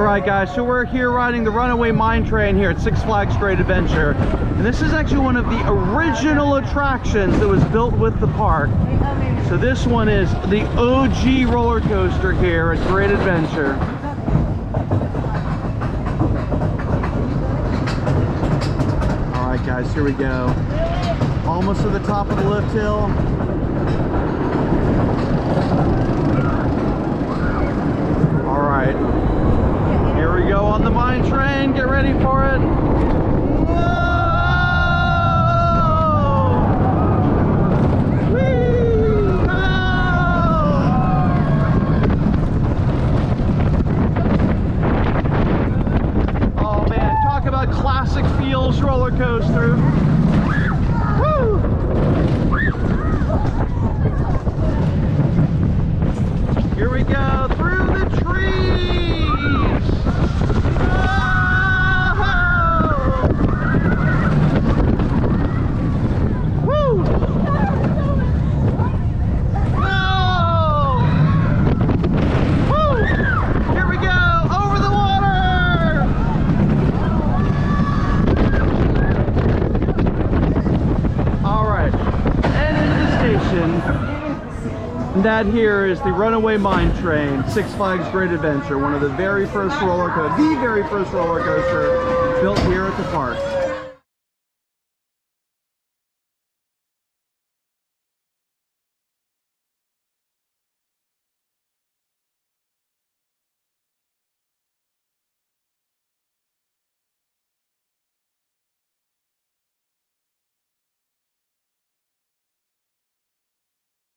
Alright guys, so we're here riding the Runaway Mine Train here at Six Flags Great Adventure. And this is actually one of the original attractions that was built with the park. So this one is the OG roller coaster here at Great Adventure. Alright guys, here we go. Almost to the top of the lift hill. Alright. Here we go on the mine train. Get ready for it. Whoa! Whee! Oh man, talk about classic feels roller coaster. Woo! Here we go through the trees. That here is the Runaway Mine Train, Six Flags Great Adventure, one of the very first roller coasters, the very first roller coaster built here at the park.